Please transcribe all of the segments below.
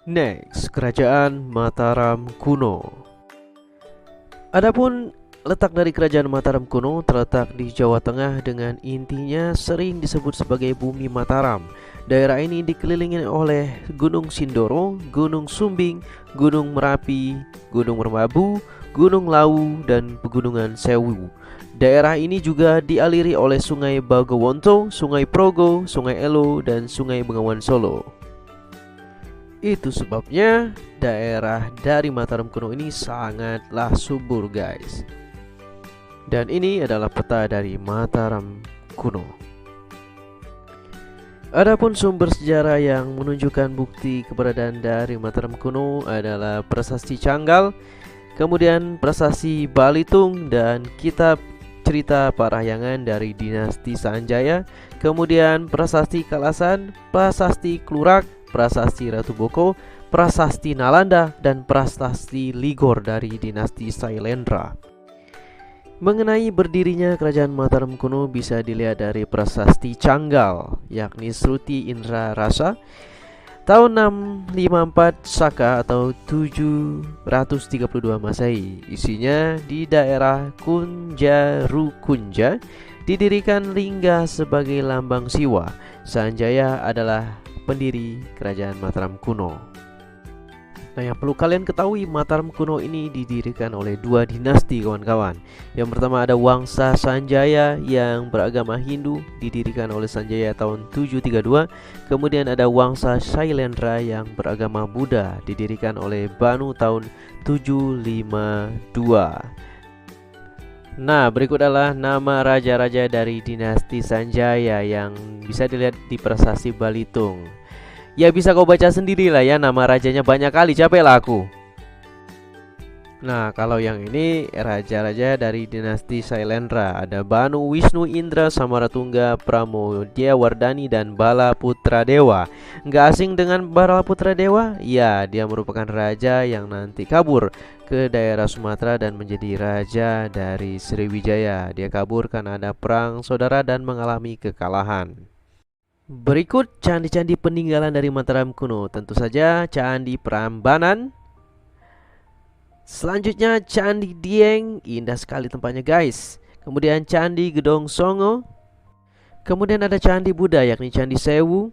Next, Kerajaan Mataram kuno. Adapun letak dari Kerajaan Mataram kuno terletak di Jawa Tengah dengan intinya sering disebut sebagai Bumi Mataram. Daerah ini dikelilingi oleh Gunung Sindoro, Gunung Sumbing, Gunung Merapi, Gunung Merbabu, Gunung Lawu, dan Pegunungan Sewu. Daerah ini juga dialiri oleh Sungai Bagawonto, Sungai Progo, Sungai Elo, dan Sungai Bengawan Solo. Itu sebabnya daerah dari Mataram kuno ini sangatlah subur, guys. Dan ini adalah peta dari Mataram kuno. Adapun sumber sejarah yang menunjukkan bukti keberadaan dari Mataram kuno adalah Prasasti Canggal, kemudian Prasasti Balitung, dan kitab cerita Parahyangan dari dinasti Sanjaya, kemudian Prasasti Kalasan, Prasasti Klurak, Prasasti Ratu Boko, Prasasti Nalanda, dan Prasasti Ligor dari dinasti Sailendra. Mengenai berdirinya Kerajaan Mataram kuno bisa dilihat dari Prasasti Canggal, yakni Sruti Indra Rasa tahun 654 Saka atau 732 Masehi. Isinya di daerah Kunjarukunja didirikan lingga sebagai lambang Siwa. Sanjaya adalah pendiri Kerajaan Mataram kuno. Nah, yang perlu kalian ketahui, Mataram kuno ini didirikan oleh dua dinasti, kawan-kawan. Yang pertama ada Wangsa Sanjaya yang beragama Hindu, didirikan oleh Sanjaya tahun 732. Kemudian ada Wangsa Sailendra yang beragama Buddha, didirikan oleh Banu tahun 752. Nah, berikut adalah nama raja-raja dari dinasti Sanjaya yang bisa dilihat di Prasasti Balitung. Ya, bisa kau baca sendiri lah ya, nama rajanya banyak kali, capek lah aku. Nah, kalau yang ini raja-raja dari dinasti Sailendra. Ada Banu, Wisnu, Indra, Samaratungga, Pramodya Wardani, dan Bala Putra Dewa. Nggak asing dengan Bala Putra Dewa? Ya, dia merupakan raja yang nanti kabur ke daerah Sumatera dan menjadi raja dari Sriwijaya. Dia kabur karena ada perang saudara dan mengalami kekalahan. Berikut candi-candi peninggalan dari Mataram kuno. Tentu saja Candi Prambanan. Selanjutnya Candi Dieng, indah sekali tempatnya, guys. Kemudian Candi Gedong Songo. Kemudian ada Candi Buddha yakni Candi Sewu.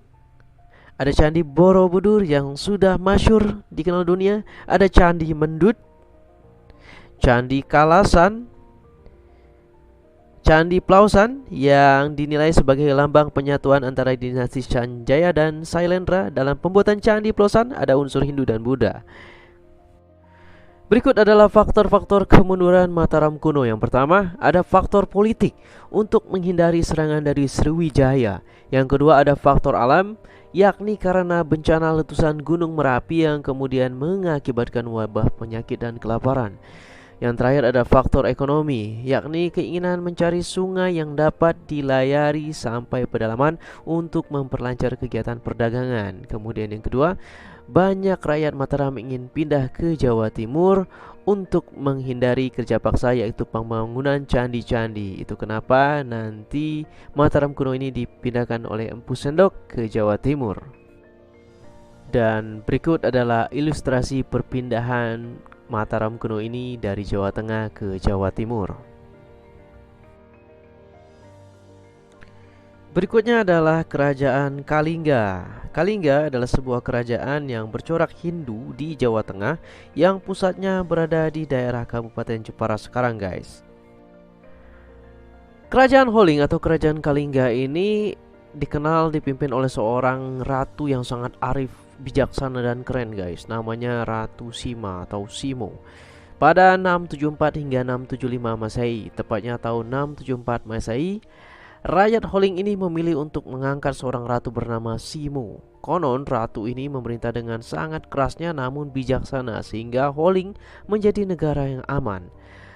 Ada Candi Borobudur yang sudah masyhur dikenal dunia. Ada Candi Mendut, Candi Kalasan, Candi Plausan yang dinilai sebagai lambang penyatuan antara dinasti Sanjaya dan Sailendra. Dalam pembuatan Candi Plausan ada unsur Hindu dan Buddha. Berikut adalah faktor-faktor kemunduran Mataram kuno. Yang pertama, ada faktor politik untuk menghindari serangan dari Sriwijaya. Yang kedua, ada faktor alam, yakni karena bencana letusan Gunung Merapi yang kemudian mengakibatkan wabah penyakit dan kelaparan. Yang terakhir ada faktor ekonomi, yakni keinginan mencari sungai yang dapat dilayari sampai pedalaman untuk memperlancar kegiatan perdagangan. Kemudian yang kedua, banyak rakyat Mataram ingin pindah ke Jawa Timur untuk menghindari kerja paksa, yaitu pembangunan candi-candi. Itu kenapa nanti Mataram kuno ini dipindahkan oleh Empu Sendok ke Jawa Timur. Dan berikut adalah ilustrasi perpindahan Mataram kuno ini dari Jawa Tengah ke Jawa Timur. Berikutnya adalah Kerajaan Kalingga. Kalingga adalah sebuah kerajaan yang bercorak Hindu di Jawa Tengah yang pusatnya berada di daerah Kabupaten Jepara sekarang, guys. Kerajaan Holling atau Kerajaan Kalingga ini dipimpin oleh seorang ratu yang sangat arif, bijaksana dan keren, guys. Namanya Ratu Sima atau Simo. Pada 674 hingga 675 Masehi, tepatnya tahun 674 Masehi, rakyat Holling ini memilih untuk mengangkat seorang ratu bernama Simo. Konon ratu ini memerintah dengan sangat kerasnya namun bijaksana sehingga Holling menjadi negara yang aman.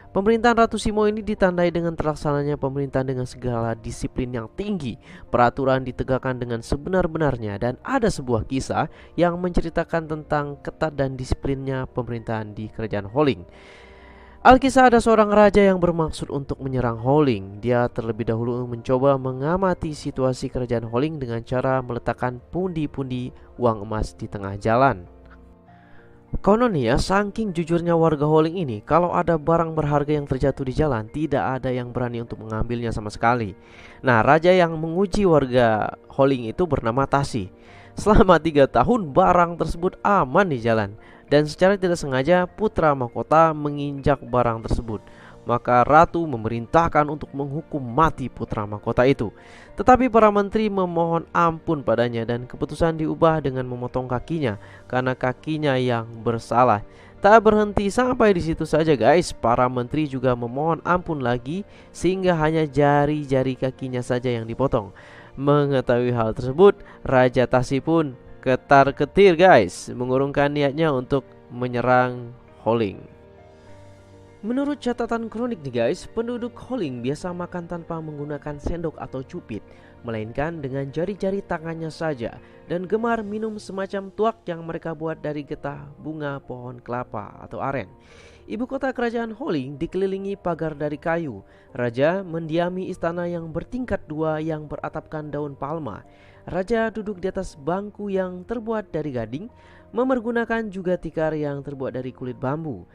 Pemerintahan Ratu Simo ini ditandai dengan terlaksananya pemerintahan dengan segala disiplin yang tinggi. Peraturan ditegakkan dengan sebenar-benarnya dan ada sebuah kisah yang menceritakan tentang ketat dan disiplinnya pemerintahan di Kerajaan Holling. Alkisah ada seorang raja yang bermaksud untuk menyerang Holling. Dia terlebih dahulu mencoba mengamati situasi Kerajaan Holling dengan cara meletakkan pundi-pundi uang emas di tengah jalan. Konon ya, saking jujurnya warga Holing ini, kalau ada barang berharga yang terjatuh di jalan, tidak ada yang berani untuk mengambilnya sama sekali. Nah, raja yang menguji warga Holing itu bernama Tasi. Selama 3 tahun barang tersebut aman di jalan, dan secara tidak sengaja putra mahkota menginjak barang tersebut. Maka ratu memerintahkan untuk menghukum mati putra mahkota itu. Tetapi para menteri memohon ampun padanya dan keputusan diubah dengan memotong kakinya karena kakinya yang bersalah. Tak berhenti sampai di situ saja guys, para menteri juga memohon ampun lagi sehingga hanya jari-jari kakinya saja yang dipotong. Mengetahui hal tersebut, Raja Tasi pun ketar-ketir guys, mengurungkan niatnya untuk menyerang Holing. Menurut catatan kronik nih guys, penduduk Holing biasa makan tanpa menggunakan sendok atau cupit, melainkan dengan jari-jari tangannya saja, dan gemar minum semacam tuak yang mereka buat dari getah bunga pohon kelapa atau aren. Ibu kota kerajaan Holing dikelilingi pagar dari kayu. Raja mendiami istana yang bertingkat 2 yang beratapkan daun palma. Raja duduk di atas bangku yang terbuat dari gading, mempergunakan juga tikar yang terbuat dari kulit bambu.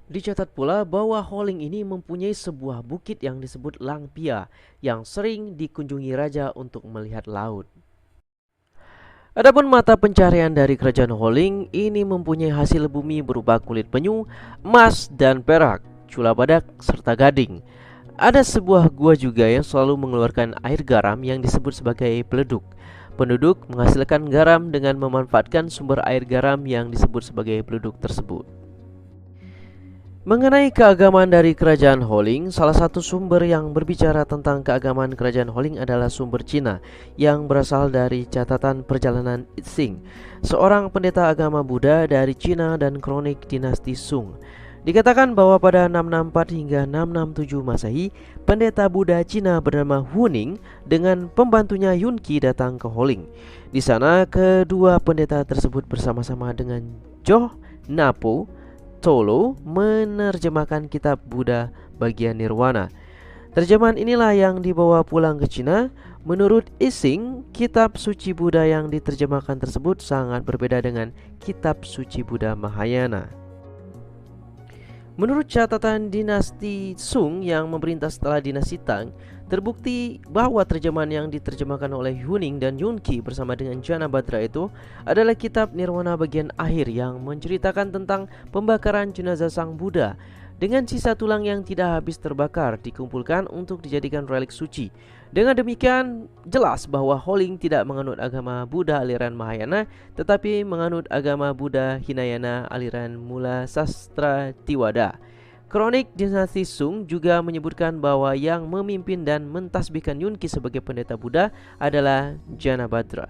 Dicatat pula bahwa Holing ini mempunyai sebuah bukit yang disebut Langpia yang sering dikunjungi raja untuk melihat laut. Adapun mata pencaharian dari kerajaan Holing ini mempunyai hasil bumi berupa kulit penyu, emas dan perak, cula badak serta gading. Ada sebuah gua juga yang selalu mengeluarkan air garam yang disebut sebagai peleduk. Penduduk menghasilkan garam dengan memanfaatkan sumber air garam yang disebut sebagai peleduk tersebut. Mengenai keagamaan dari kerajaan Holing, salah satu sumber yang berbicara tentang keagamaan kerajaan Holing adalah sumber Cina yang berasal dari catatan perjalanan Itsing, seorang pendeta agama Buddha dari Cina dan kronik dinasti Sung. Dikatakan bahwa pada 664 hingga 667 Masehi, pendeta Buddha Cina bernama Huning dengan pembantunya Yunqi datang ke Holing. Di sana kedua pendeta tersebut bersama-sama dengan Joh Napo Tolo menerjemahkan kitab Buddha bagian Nirwana. Terjemahan inilah yang dibawa pulang ke Cina. Menurut Ising, kitab suci Buddha yang diterjemahkan tersebut sangat berbeda dengan kitab suci Buddha Mahayana. Menurut catatan dinasti Sung yang memerintah setelah dinasti Tang, terbukti bahwa terjemahan yang diterjemahkan oleh Huning dan Yunqi bersama dengan Janabhadra itu adalah kitab Nirwana bagian akhir yang menceritakan tentang pembakaran jenazah sang Buddha dengan sisa tulang yang tidak habis terbakar dikumpulkan untuk dijadikan relik suci. Dengan demikian jelas bahwa Holing tidak menganut agama Buddha aliran Mahayana tetapi menganut agama Buddha Hinayana aliran Mula Sastra Tiwada. Kronik dinasti Sung juga menyebutkan bahwa yang memimpin dan mentasbihkan Yunqi sebagai pendeta Buddha adalah Janabhadra.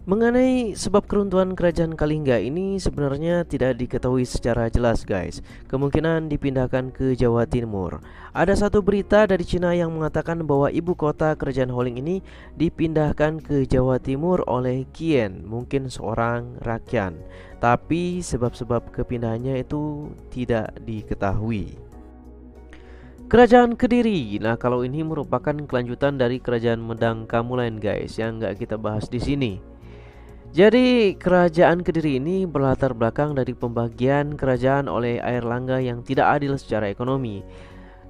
Mengenai sebab keruntuhan kerajaan Kalingga ini sebenarnya tidak diketahui secara jelas guys. Kemungkinan dipindahkan ke Jawa Timur. Ada satu berita dari Cina yang mengatakan bahwa ibu kota kerajaan Holing ini dipindahkan ke Jawa Timur oleh Qien, mungkin seorang rakyat. Tapi sebab-sebab kepindahannya itu tidak diketahui. Kerajaan Kediri. Nah, kalau ini merupakan kelanjutan dari kerajaan Medang Kamulen guys, yang nggak kita bahas di sini. Jadi kerajaan Kediri ini berlatar belakang dari pembagian kerajaan oleh Airlangga yang tidak adil secara ekonomi.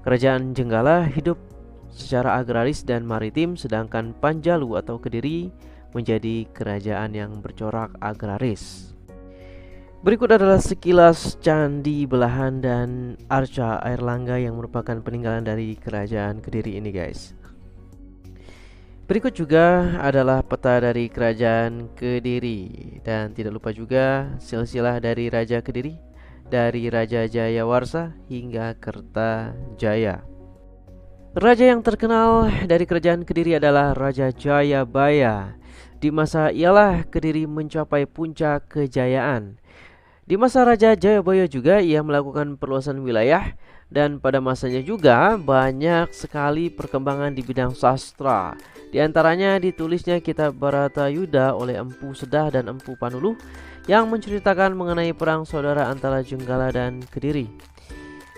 Kerajaan Jenggala hidup secara agraris dan maritim, sedangkan Panjalu atau Kediri menjadi kerajaan yang bercorak agraris. Berikut adalah sekilas candi belahan dan arca Airlangga yang merupakan peninggalan dari kerajaan Kediri ini guys. Berikut juga adalah peta dari kerajaan Kediri. Dan tidak lupa juga silsilah dari Raja Kediri, dari Raja Jayawarsa hingga Kertajaya. Raja yang terkenal dari kerajaan Kediri adalah Raja Jayabaya. Di masa ialah Kediri mencapai puncak kejayaan. Di masa Raja Jayabaya juga ia melakukan perluasan wilayah. Dan pada masanya juga banyak sekali perkembangan di bidang sastra. Di antaranya ditulisnya kitab Bharatayuddha oleh Empu Sedah dan Empu Panuluh yang menceritakan mengenai perang saudara antara Jenggala dan Kediri.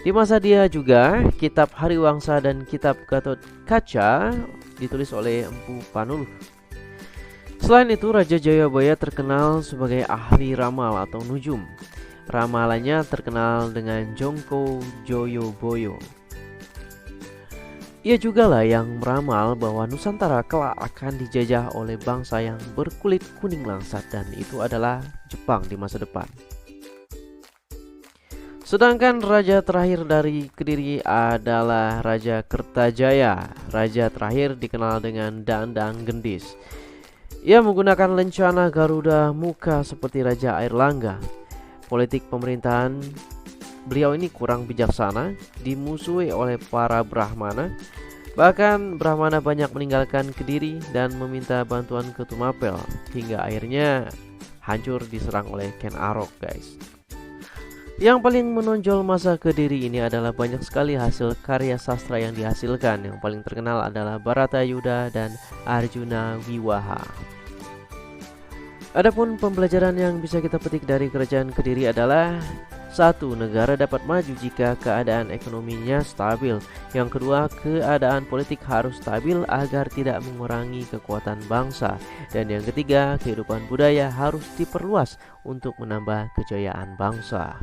Di masa dia juga kitab Hariwangsa dan kitab Gatotkaca ditulis oleh Empu Panuluh. Selain itu, Raja Jayabaya terkenal sebagai ahli ramal atau nujum. Ramalannya terkenal dengan Jongko Joyoboyo. Ia juga lah yang meramal bahwa Nusantara kelak akan dijajah oleh bangsa yang berkulit kuning langsat, dan itu adalah Jepang di masa depan. Sedangkan raja terakhir dari Kediri adalah Raja Kertajaya. Raja terakhir dikenal dengan Dandang Gendis. Ia menggunakan lencana Garuda Muka seperti Raja Airlangga. Politik pemerintahan beliau ini kurang bijaksana, dimusuhi oleh para Brahmana. Bahkan Brahmana banyak meninggalkan Kediri dan meminta bantuan ke Tumapel, hingga akhirnya hancur diserang oleh Ken Arok, guys. Yang paling menonjol masa Kediri ini adalah banyak sekali hasil karya sastra yang dihasilkan. Yang paling terkenal adalah Baratayuda dan Arjuna Wiwaha. Adapun pembelajaran yang bisa kita petik dari kerajaan Kediri adalah: 1. Negara dapat maju jika keadaan ekonominya stabil. Yang kedua, keadaan politik harus stabil agar tidak mengurangi kekuatan bangsa. Dan yang ketiga, kehidupan budaya harus diperluas untuk menambah kejayaan bangsa.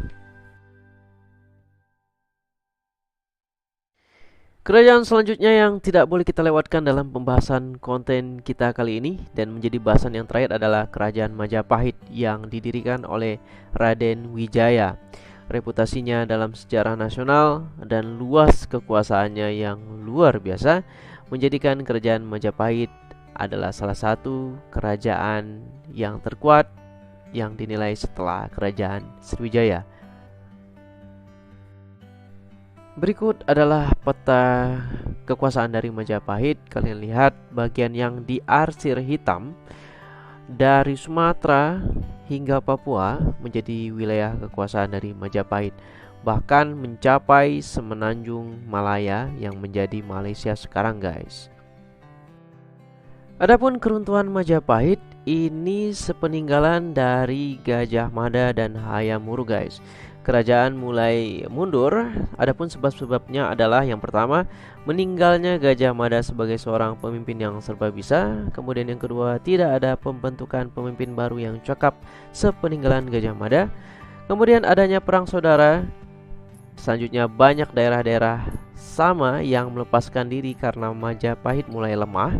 Kerajaan selanjutnya yang tidak boleh kita lewatkan dalam pembahasan konten kita kali ini dan menjadi bahasan yang terakhir adalah Kerajaan Majapahit yang didirikan oleh Raden Wijaya. Reputasinya dalam sejarah nasional dan luas kekuasaannya yang luar biasa menjadikan Kerajaan Majapahit adalah salah satu kerajaan yang terkuat yang dinilai setelah Kerajaan Sriwijaya. Berikut adalah peta kekuasaan dari Majapahit. Kalian lihat bagian yang diarsir hitam dari Sumatera hingga Papua menjadi wilayah kekuasaan dari Majapahit, bahkan mencapai semenanjung Malaya yang menjadi Malaysia sekarang, guys. Adapun keruntuhan Majapahit ini sepeninggalan dari Gajah Mada dan Hayam Wuruk, guys. Kerajaan mulai mundur. Adapun sebab-sebabnya adalah: yang pertama, meninggalnya Gajah Mada sebagai seorang pemimpin yang serba bisa. Kemudian yang kedua, tidak ada pembentukan pemimpin baru yang cakap sepeninggalan Gajah Mada. Kemudian adanya perang saudara. Selanjutnya banyak daerah-daerah sama yang melepaskan diri karena Majapahit mulai lemah.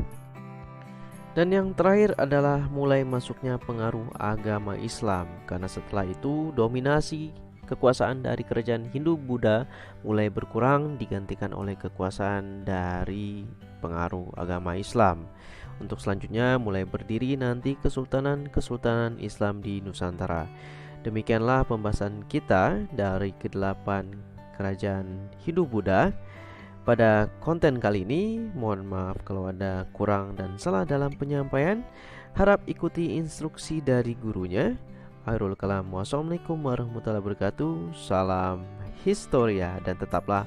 Dan yang terakhir adalah mulai masuknya pengaruh agama Islam, karena setelah itu dominasi kekuasaan dari kerajaan Hindu-Buddha mulai berkurang, digantikan oleh kekuasaan dari pengaruh agama Islam. Untuk selanjutnya mulai berdiri nanti kesultanan Islam di Nusantara. Demikianlah pembahasan kita dari ke-8 kerajaan Hindu-Buddha pada konten kali ini. Mohon maaf kalau ada kurang dan salah dalam penyampaian. Harap ikuti instruksi dari gurunya. Akhirul kalam, wassalamualaikum warahmatullahi wabarakatuh. Salam Historia, dan tetaplah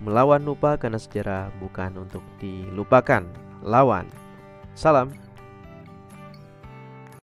melawan lupa karena sejarah bukan untuk dilupakan. Lawan. Salam.